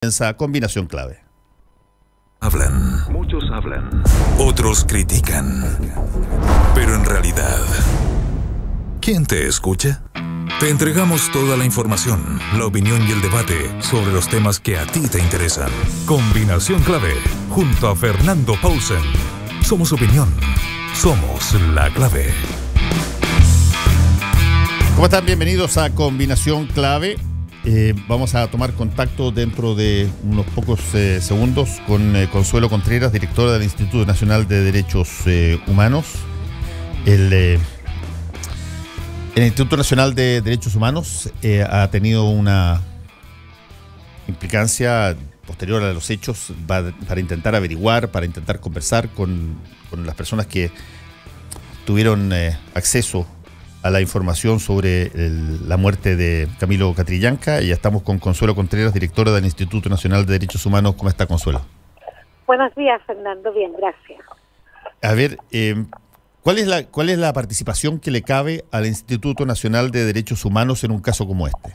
Esa combinación clave. Hablan, muchos hablan, otros critican, pero en realidad, ¿quién te escucha? Te entregamos toda la información, la opinión y el debate sobre los temas que a ti te interesan. Combinación clave, junto a Fernando Paulsen. Somos opinión, somos la clave. ¿Cómo están? Bienvenidos a Combinación Clave. Vamos a tomar contacto dentro de unos pocos segundos con Consuelo Contreras, directora del Instituto Nacional de Derechos Humanos. El Instituto Nacional de Derechos Humanos ha tenido una implicancia posterior a los hechos para intentar averiguar, para intentar conversar con las personas que tuvieron acceso a la información sobre la muerte de Camilo Catrillanca. Y ya estamos con Consuelo Contreras, directora del Instituto Nacional de Derechos Humanos. ¿Cómo está, Consuelo? Buenos días, Fernando. Bien, gracias. A ver, ¿cuál es la participación que le cabe al Instituto Nacional de Derechos Humanos en un caso como este?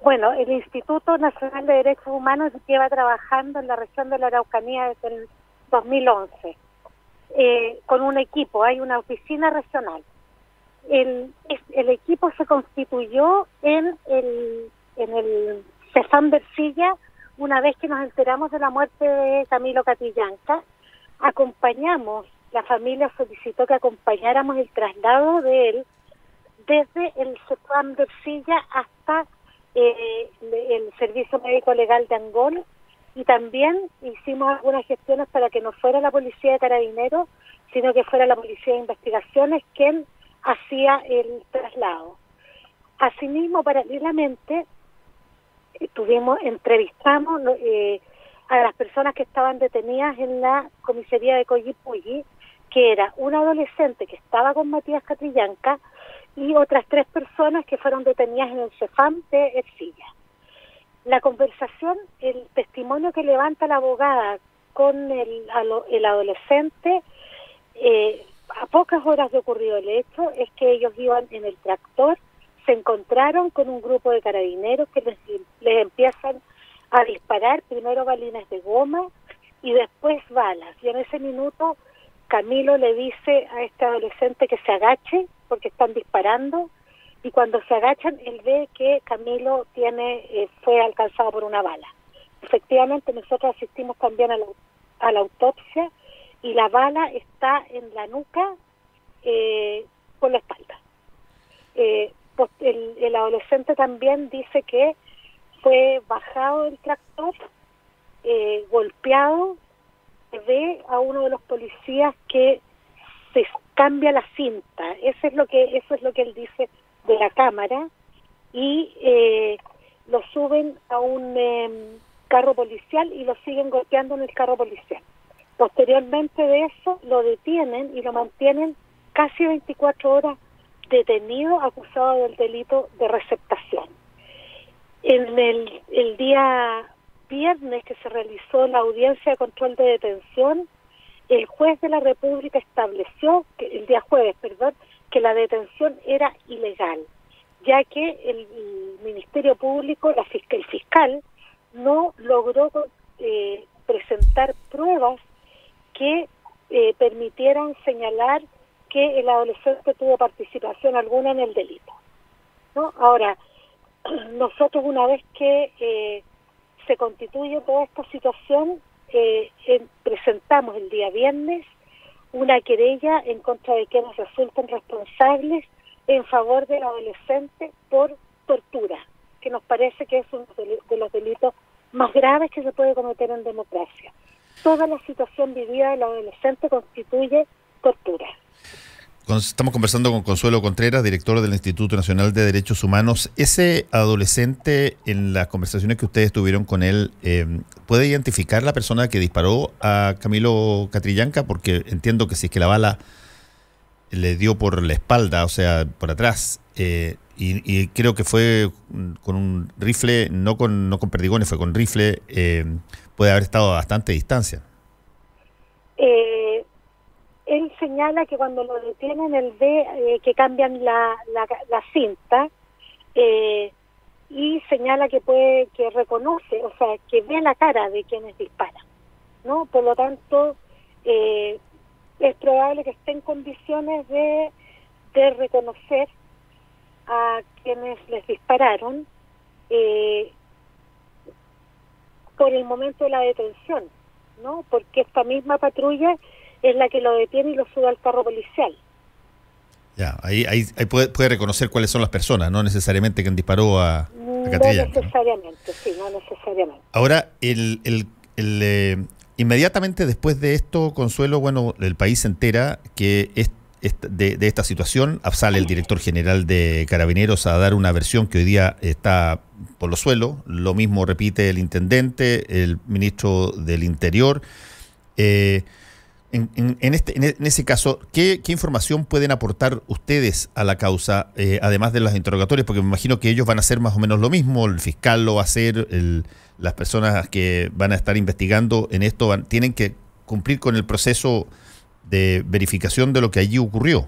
Bueno, el Instituto Nacional de Derechos Humanos lleva trabajando en la región de la Araucanía desde el 2011 con un equipo. Hay una oficina regional. El equipo se constituyó en el CEFAM Versilla una vez que nos enteramos de la muerte de Camilo Catrillanca. Acompañamos, la familia solicitó que acompañáramos el traslado de él desde el CEFAM Versilla hasta el Servicio Médico Legal de Angol, y también hicimos algunas gestiones para que no fuera la Policía de Carabineros, sino que fuera la Policía de Investigaciones quien hacía el traslado. Asimismo, paralelamente, entrevistamos a las personas que estaban detenidas en la comisaría de Collipulli, que era un adolescente que estaba con Matías Catrillanca y otras 3 personas que fueron detenidas en el CEFAM de Ercilla. La conversación, el testimonio que levanta la abogada con el adolescente, a pocas horas de ocurrido el hecho, es que ellos iban en el tractor, se encontraron con un grupo de carabineros que les empiezan a disparar primero balines de goma y después balas. Y en ese minuto Camilo le dice a este adolescente que se agache porque están disparando, y cuando se agachan él ve que Camilo fue alcanzado por una bala. Efectivamente, nosotros asistimos también a la autopsia, y la bala está en la nuca, por la espalda. El adolescente también dice que fue bajado del tractor, golpeado, ve a uno de los policías que se cambia la cinta. Eso es lo que él dice de la cámara, y lo suben a un carro policial y lo siguen golpeando en el carro policial. Posteriormente de eso lo detienen y lo mantienen casi 24 horas detenido, acusado del delito de receptación. En el día viernes que se realizó la audiencia de control de detención, el juez de la República estableció, el día jueves, que la detención era ilegal, ya que el Ministerio Público, el fiscal, no logró presentar pruebas que permitieran señalar que el adolescente tuvo participación alguna en el delito, ¿no? Ahora, nosotros, una vez que se constituye toda esta situación, presentamos el día viernes una querella en contra de quienes resulten responsables en favor del adolescente por tortura, que nos parece que es uno de los delitos más graves que se puede cometer en democracia. Toda la situación vivida del adolescente constituye tortura. Estamos conversando con Consuelo Contreras, directora del Instituto Nacional de Derechos Humanos. Ese adolescente, en las conversaciones que ustedes tuvieron con él, ¿puede identificar la persona que disparó a Camilo Catrillanca? Porque entiendo que si es que la bala le dio por la espalda, o sea, por atrás, y creo que fue con un rifle, no con perdigones, fue con rifle, puede haber estado a bastante distancia. Él señala que cuando lo detienen, él ve que cambian la cinta, y señala que reconoce, o sea, que ve la cara de quienes disparan, ¿no? Por lo tanto, es probable que esté en condiciones de reconocer a quienes les dispararon por el momento de la detención, ¿no? Porque esta misma patrulla es la que lo detiene y lo sube al carro policial. Ya, ahí puede reconocer cuáles son las personas, no necesariamente quien disparó a Catrillanca. No necesariamente, sí, no necesariamente. Ahora, inmediatamente después de esto, Consuelo, bueno, el país se entera que de esta situación. Sale el director general de Carabineros a dar una versión que hoy día está por los suelos. Lo mismo repite el intendente, el ministro del Interior. En ese caso, ¿qué información pueden aportar ustedes a la causa, además de los interrogatorios? Porque me imagino que ellos van a hacer más o menos lo mismo, el fiscal lo va a hacer, las personas que van a estar investigando en esto tienen que cumplir con el proceso de verificación de lo que allí ocurrió.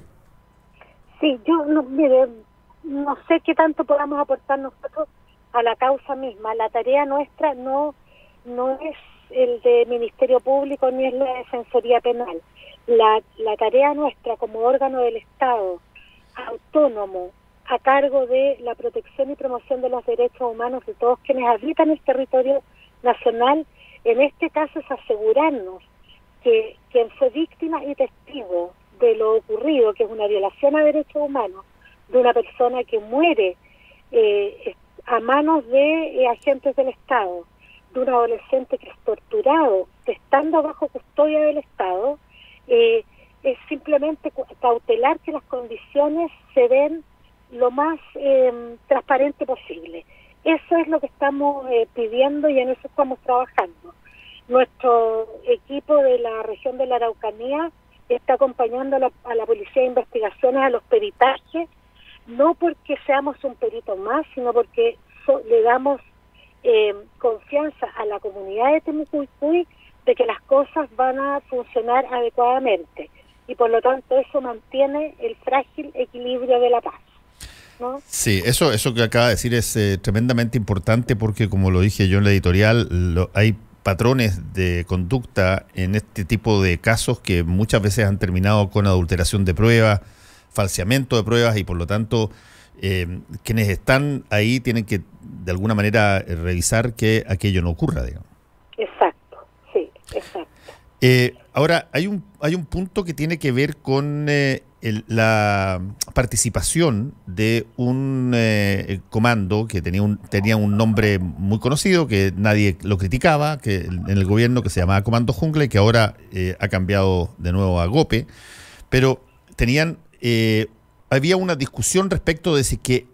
Sí, yo no sé qué tanto podamos aportar nosotros a la causa misma. La tarea nuestra no es el de Ministerio Público ni es la Defensoría Penal. La tarea nuestra como órgano del Estado autónomo a cargo de la protección y promoción de los derechos humanos de todos quienes habitan el territorio nacional, en este caso es asegurarnos que quien fue víctima y testigo de lo ocurrido, que es una violación a derechos humanos de una persona que muere a manos de agentes del Estado, de un adolescente que es torturado, estando bajo custodia del Estado, es simplemente cautelar que las condiciones se den lo más transparente posible. Eso es lo que estamos pidiendo y en eso estamos trabajando. Nuestro equipo de la región de la Araucanía está acompañando a la Policía de Investigaciones a los peritajes, no porque seamos un perito más, sino porque le damos confianza a la comunidad de Temucuicui de que las cosas van a funcionar adecuadamente y por lo tanto eso mantiene el frágil equilibrio de la paz, ¿no? Sí, eso que acaba de decir es tremendamente importante porque, como lo dije yo en la editorial, hay patrones de conducta en este tipo de casos que muchas veces han terminado con adulteración de pruebas, falseamiento de pruebas y por lo tanto quienes están ahí tienen que de alguna manera revisar que aquello no ocurra, digamos. Exacto, sí, exacto. Ahora, hay un punto que tiene que ver con la participación de un comando que tenía un nombre muy conocido, que nadie lo criticaba, que en el gobierno, que se llamaba Comando Jungla y que ahora ha cambiado de nuevo a GOPE, pero había una discusión respecto de si que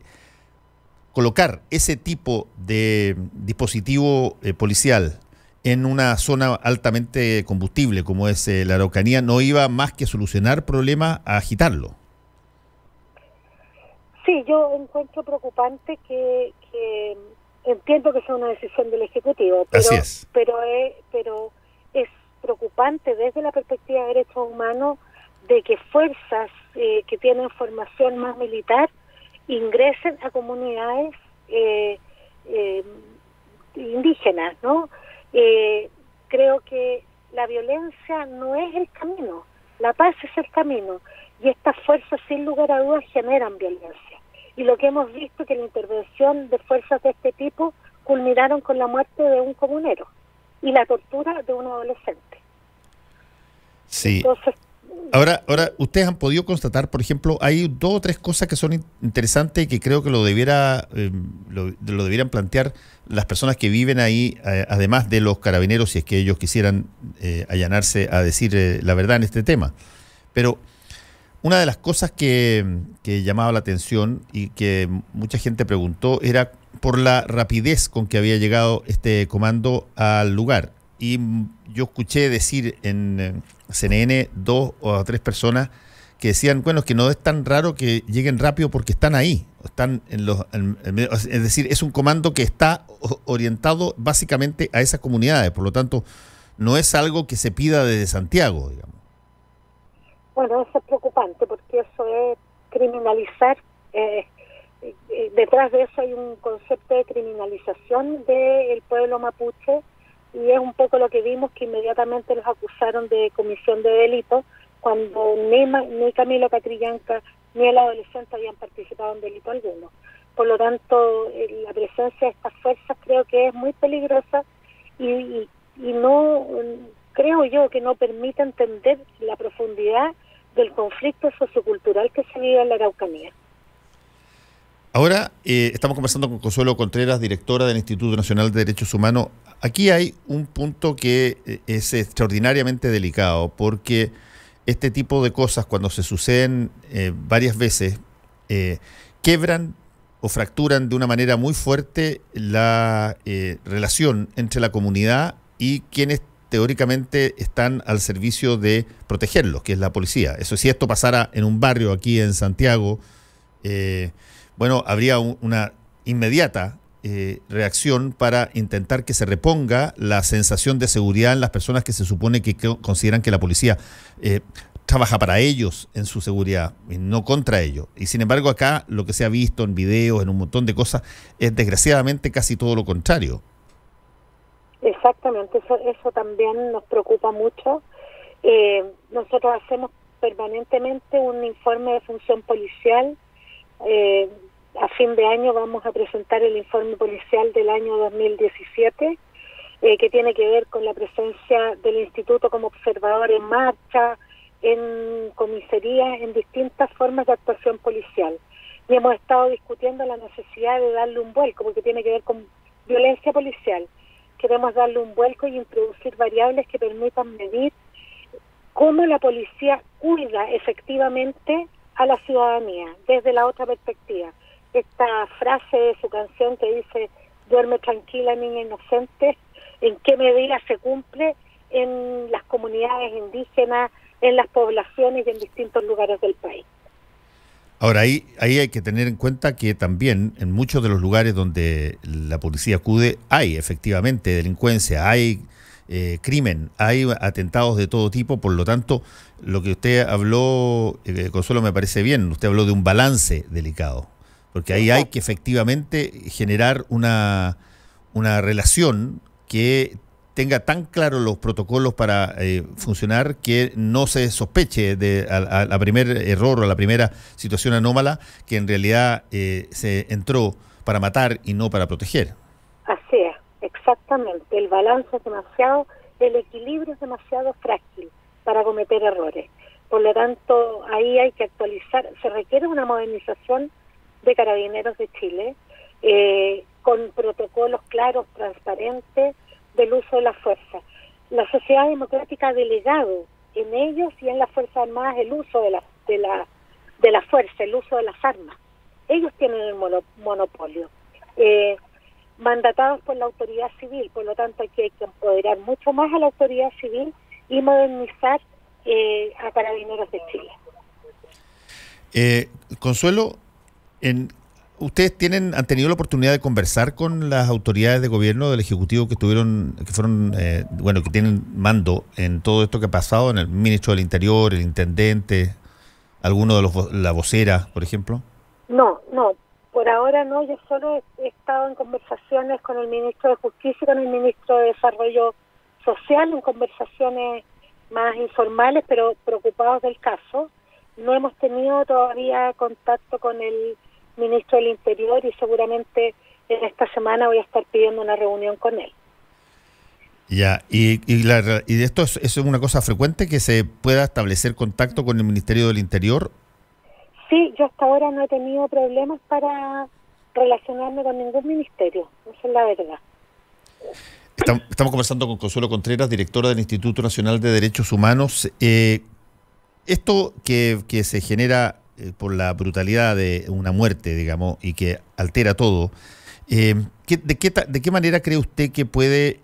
colocar ese tipo de dispositivo policial en una zona altamente combustible como es la Araucanía no iba más que solucionar problemas a agitarlo. Sí, yo encuentro preocupante que entiendo que sea una decisión del Ejecutivo, pero, así es. pero es preocupante desde la perspectiva de derechos humanos de que fuerzas que tienen formación más militar ingresen a comunidades indígenas, ¿no? Creo que la violencia no es el camino, la paz es el camino, y estas fuerzas sin lugar a dudas generan violencia. Y lo que hemos visto es que la intervención de fuerzas de este tipo culminaron con la muerte de un comunero y la tortura de un adolescente. Sí. Entonces, Ahora, ustedes han podido constatar, por ejemplo, hay 2 o 3 cosas que son interesantes y que creo que lo debieran plantear las personas que viven ahí, además de los carabineros, si es que ellos quisieran allanarse a decir la verdad en este tema. Pero una de las cosas que llamaba la atención y que mucha gente preguntó era por la rapidez con que había llegado este comando al lugar. Y yo escuché decir en CNN 2 o 3 personas que decían, bueno, es que no es tan raro que lleguen rápido porque están ahí, están es decir, es un comando que está orientado básicamente a esas comunidades, por lo tanto, no es algo que se pida desde Santiago, digamos. Bueno, eso es preocupante porque eso es criminalizar detrás de eso hay un concepto de criminalización del pueblo mapuche, y es un poco lo que vimos, que inmediatamente los acusaron de comisión de delito, cuando ni Camilo Catrillanca ni el adolescente habían participado en delito alguno. Por lo tanto, la presencia de estas fuerzas creo que es muy peligrosa y no, creo yo, que no permite entender la profundidad del conflicto sociocultural que se vive en la Araucanía. Ahora estamos conversando con Consuelo Contreras, directora del Instituto Nacional de Derechos Humanos. Aquí hay un punto que es extraordinariamente delicado, porque este tipo de cosas, cuando se suceden varias veces, quebran o fracturan de una manera muy fuerte la relación entre la comunidad y quienes teóricamente están al servicio de protegerlos, que es la policía. Eso, si esto pasara en un barrio aquí en Santiago, bueno, habría una inmediata reacción para intentar que se reponga la sensación de seguridad en las personas que se supone que consideran que la policía trabaja para ellos en su seguridad y no contra ellos. Y sin embargo acá lo que se ha visto en videos, en un montón de cosas, es desgraciadamente casi todo lo contrario. Exactamente, eso también nos preocupa mucho. Nosotros hacemos permanentemente un informe de función policial. A fin de año vamos a presentar el informe policial del año 2017, que tiene que ver con la presencia del instituto como observador en marcha, en comisarías, en distintas formas de actuación policial. Y hemos estado discutiendo la necesidad de darle un vuelco, porque tiene que ver con violencia policial. Queremos darle un vuelco y introducir variables que permitan medir cómo la policía cuida efectivamente a la ciudadanía desde la otra perspectiva. Esta frase de su canción que dice "duerme tranquila, niña inocente", ¿en qué medida se cumple en las comunidades indígenas, en las poblaciones y en distintos lugares del país? Ahora, ahí hay que tener en cuenta que también en muchos de los lugares donde la policía acude hay efectivamente delincuencia, hay crimen, hay atentados de todo tipo. Por lo tanto, lo que usted habló, Consuelo, me parece bien. Usted habló de un balance delicado, porque ahí hay que efectivamente generar una relación que tenga tan claros los protocolos para funcionar, que no se sospeche a primer error o a la primera situación anómala que en realidad se entró para matar y no para proteger. Así es, exactamente. El balance es demasiado, el equilibrio es demasiado frágil para cometer errores. Por lo tanto, ahí hay que actualizar. Se requiere una modernización de Carabineros de Chile, con protocolos claros, transparentes, del uso de la fuerza. La sociedad democrática ha delegado en ellos y en las Fuerzas Armadas el uso de la fuerza, el uso de las armas. Ellos tienen el monopolio, mandatados por la autoridad civil. Por lo tanto, aquí hay que empoderar mucho más a la autoridad civil y modernizar a Carabineros de Chile. Consuelo, ¿ustedes han tenido la oportunidad de conversar con las autoridades de gobierno del Ejecutivo que tienen mando en todo esto que ha pasado, en el ministro del Interior, el intendente, alguno de la vocera, por ejemplo? No, por ahora no. Yo solo he estado en conversaciones con el ministro de Justicia y con el ministro de Desarrollo Social, en conversaciones más informales, pero preocupados del caso. No hemos tenido todavía contacto con el ministro del Interior y seguramente en esta semana voy a estar pidiendo una reunión con él. Ya, y esto es una cosa frecuente, que se pueda establecer contacto con el Ministerio del Interior. Sí, yo hasta ahora no he tenido problemas para relacionarme con ningún ministerio, esa es la verdad. Estamos conversando con Consuelo Contreras, directora del Instituto Nacional de Derechos Humanos. Esto que se genera por la brutalidad de una muerte, digamos, y que altera todo, ¿de qué manera cree usted que puede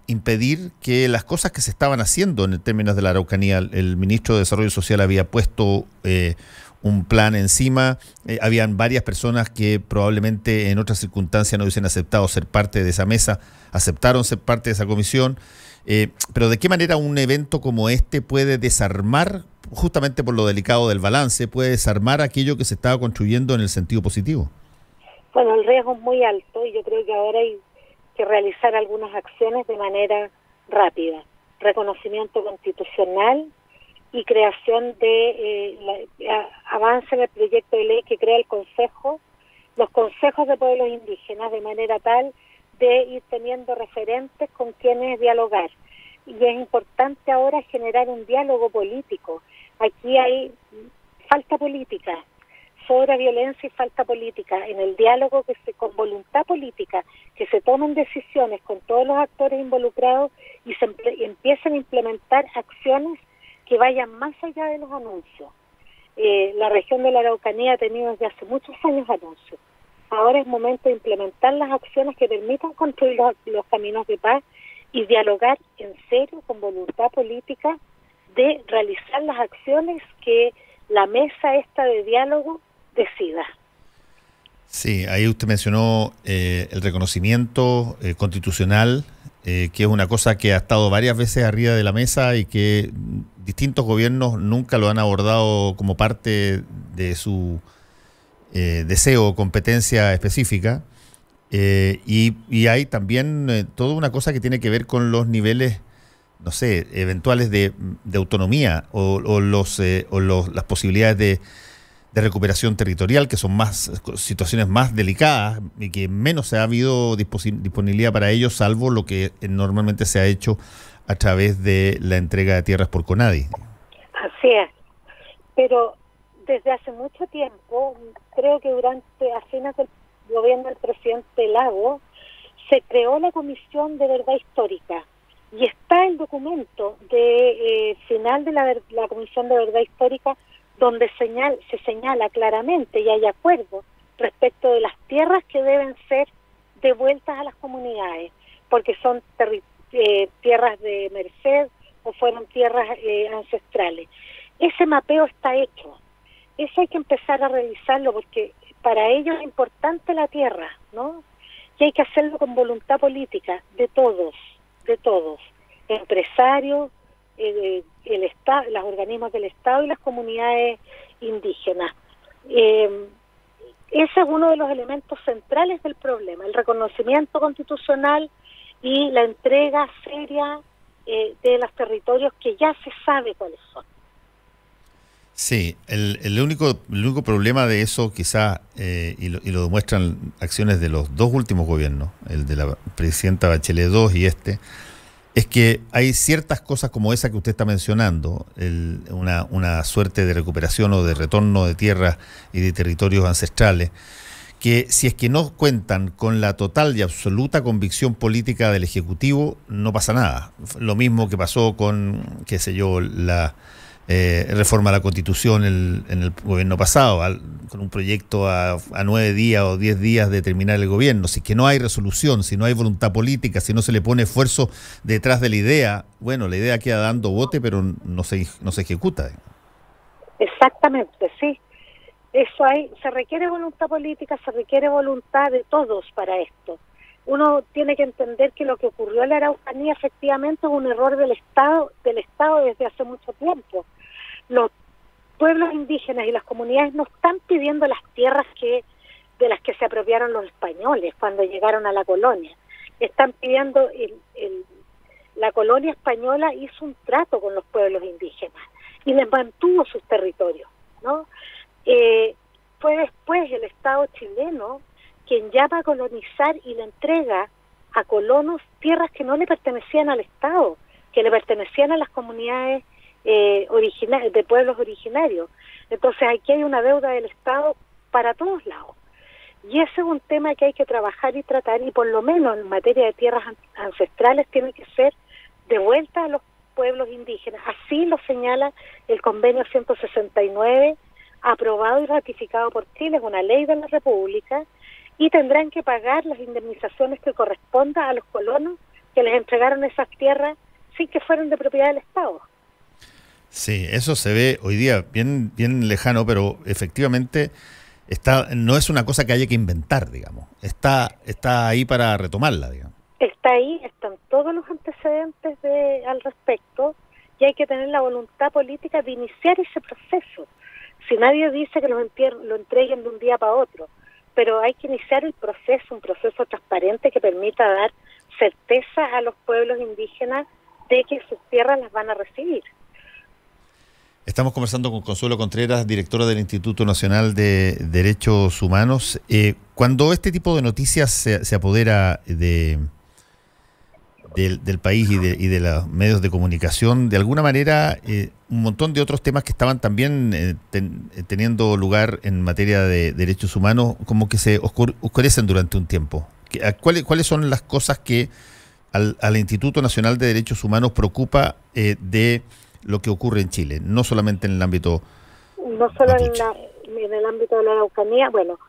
impedir que las cosas que se estaban haciendo en términos de la Araucanía? El ministro de Desarrollo Social había puesto un plan encima, habían varias personas que probablemente en otras circunstancias no hubiesen aceptado ser parte de esa mesa, aceptaron ser parte de esa comisión, pero ¿de qué manera un evento como este puede desarmar, justamente por lo delicado del balance, puede desarmar aquello que se estaba construyendo en el sentido positivo? Bueno, el riesgo es muy alto y yo creo que ahora hay que realizar algunas acciones de manera rápida. Reconocimiento constitucional y creación de avance en el proyecto de ley que crea los consejos de pueblos indígenas, de manera tal de ir teniendo referentes con quienes dialogar. Y es importante ahora generar un diálogo político. Aquí hay falta política, sobra violencia y falta política. En el diálogo con voluntad política, que se tomen decisiones con todos los actores involucrados y empiecen a implementar acciones que vayan más allá de los anuncios. La región de la Araucanía ha tenido desde hace muchos años anuncios. Ahora es momento de implementar las acciones que permitan construir los caminos de paz y dialogar en serio, con voluntad política, de realizar las acciones que la mesa esta de diálogo decida. Sí, ahí usted mencionó el reconocimiento constitucional, que es una cosa que ha estado varias veces arriba de la mesa y que distintos gobiernos nunca lo han abordado como parte de su deseo o competencia específica. Y hay también toda una cosa que tiene que ver con los niveles, no sé, eventuales de autonomía o las posibilidades de recuperación territorial, que son situaciones más delicadas y que menos se ha habido disponibilidad para ellos, salvo lo que normalmente se ha hecho a través de la entrega de tierras por CONADI. Así es, pero desde hace mucho tiempo, creo que a fines del gobierno del presidente Lagos, se creó la Comisión de Verdad Histórica y está el documento final de la Comisión de Verdad Histórica, donde se señala claramente y hay acuerdo respecto de las tierras que deben ser devueltas a las comunidades, porque son tierras de merced o fueron tierras ancestrales. Ese mapeo está hecho. Eso hay que empezar a realizarlo porque para ellos es importante la tierra, ¿no? Y hay que hacerlo con voluntad política de todos, empresarios, el Estado, los organismos del Estado y las comunidades indígenas. Ese es uno de los elementos centrales del problema, el reconocimiento constitucional y la entrega seria de los territorios que ya se sabe cuáles son. Sí, el único problema de eso quizá, y lo demuestran acciones de los dos últimos gobiernos, el de la presidenta Bachelet II y es que hay ciertas cosas como esa que usted está mencionando, una suerte de recuperación o de retorno de tierras y de territorios ancestrales, que si es que no cuentan con la total y absoluta convicción política del Ejecutivo, no pasa nada. Lo mismo que pasó con, qué sé yo, la reforma a la Constitución en el gobierno pasado, con un proyecto a 9 días o 10 días de terminar el gobierno. Si es que no hay resolución, si no hay voluntad política, si no se le pone esfuerzo detrás de la idea, bueno, la idea queda dando bote, pero no se ejecuta. Exactamente, sí. Se requiere voluntad política, se requiere voluntad de todos para esto. Uno tiene que entender que lo que ocurrió en la Araucanía efectivamente es un error del Estado desde hace mucho tiempo. Los pueblos indígenas y las comunidades no están pidiendo las tierras de las que se apropiaron los españoles cuando llegaron a la colonia. Están pidiendo, la colonia española hizo un trato con los pueblos indígenas y les mantuvo sus territorios, ¿no? Fue después el Estado chileno quien llama a colonizar y le entrega a colonos tierras que no le pertenecían al Estado, que le pertenecían a las comunidades de pueblos originarios. Entonces aquí hay una deuda del Estado para todos lados. Y ese es un tema que hay que trabajar y tratar, y por lo menos en materia de tierras ancestrales tiene que ser devuelta a los pueblos indígenas. Así lo señala el convenio 169, aprobado y ratificado por Chile, es una ley de la República, y tendrán que pagar las indemnizaciones que correspondan a los colonos que les entregaron esas tierras sin que fueran de propiedad del Estado. Sí, eso se ve hoy día bien lejano, pero efectivamente no es una cosa que haya que inventar, digamos. Está ahí para retomarla, digamos. Está ahí, están todos los antecedentes al respecto, y hay que tener la voluntad política de iniciar ese proceso. Si nadie dice que lo entreguen de un día para otro, pero hay que iniciar un proceso transparente que permita dar certeza a los pueblos indígenas de que sus tierras las van a recibir. Estamos conversando con Consuelo Contreras, directora del Instituto Nacional de Derechos Humanos. Cuando este tipo de noticias se apodera del país y de los medios de comunicación, de alguna manera un montón de otros temas que estaban también teniendo lugar en materia de derechos humanos como que se oscurecen durante un tiempo. ¿Cuáles son las cosas que al Instituto Nacional de Derechos Humanos preocupa de lo que ocurre en Chile, no solamente en el ámbito no solo en el ámbito de la Araucanía? Bueno,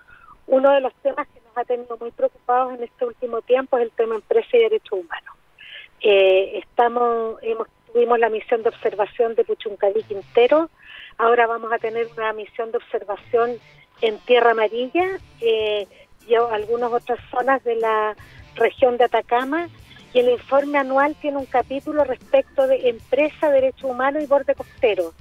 uno de los temas que nos ha tenido muy preocupados en este último tiempo es el tema empresa y derechos humanos. Tuvimos la misión de observación de Puchuncaví Quintero, ahora vamos a tener una misión de observación en Tierra Amarilla y algunas otras zonas de la región de Atacama, y el informe anual tiene un capítulo respecto de empresa, derechos humanos y borde costero.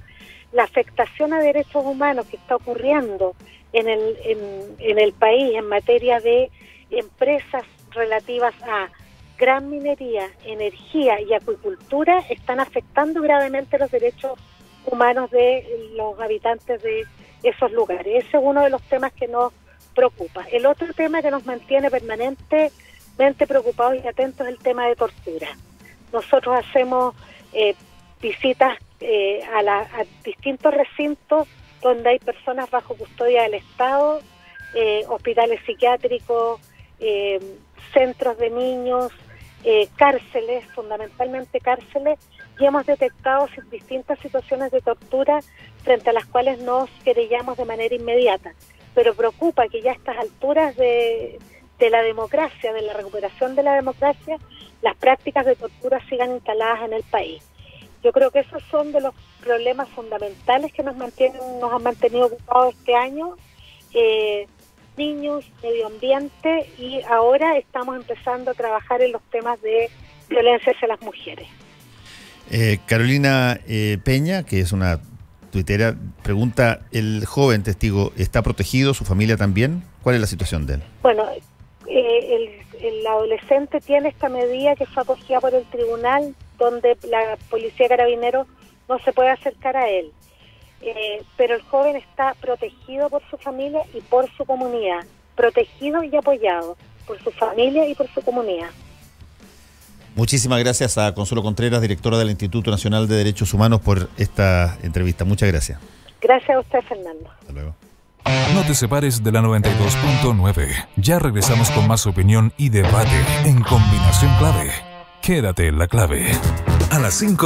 La afectación a derechos humanos que está ocurriendo en el país en materia de empresas relativas a gran minería, energía y acuicultura están afectando gravemente los derechos humanos de los habitantes de esos lugares. Ese es uno de los temas que nos preocupa. El otro tema que nos mantiene permanentemente preocupados y atentos es el tema de tortura. Nosotros hacemos visitas a distintos recintos donde hay personas bajo custodia del Estado, hospitales psiquiátricos, centros de niños, cárceles, fundamentalmente cárceles, y hemos detectado distintas situaciones de tortura frente a las cuales nos querellamos de manera inmediata. Pero preocupa que ya a estas alturas de la democracia, de la recuperación de la democracia, las prácticas de tortura sigan instaladas en el país. Yo creo que esos son de los problemas fundamentales que nos han mantenido ocupados este año. Niños, medio ambiente, y ahora estamos empezando a trabajar en los temas de violencia hacia las mujeres. Carolina Peña, que es una tuitera, pregunta: ¿el joven testigo está protegido, su familia también? ¿Cuál es la situación de él? Bueno, el adolescente tiene esta medida que fue acogida por el tribunal, donde la policía carabinero no se puede acercar a él. Pero el joven está protegido por su familia y por su comunidad, protegido y apoyado por su familia y por su comunidad. Muchísimas gracias a Consuelo Contreras, directora del Instituto Nacional de Derechos Humanos, por esta entrevista. Muchas gracias. Gracias a usted, Fernando. Hasta luego. No te separes de la 92.9. Ya regresamos con más opinión y debate en Combinación Clave. Quédate en la clave. A las 5.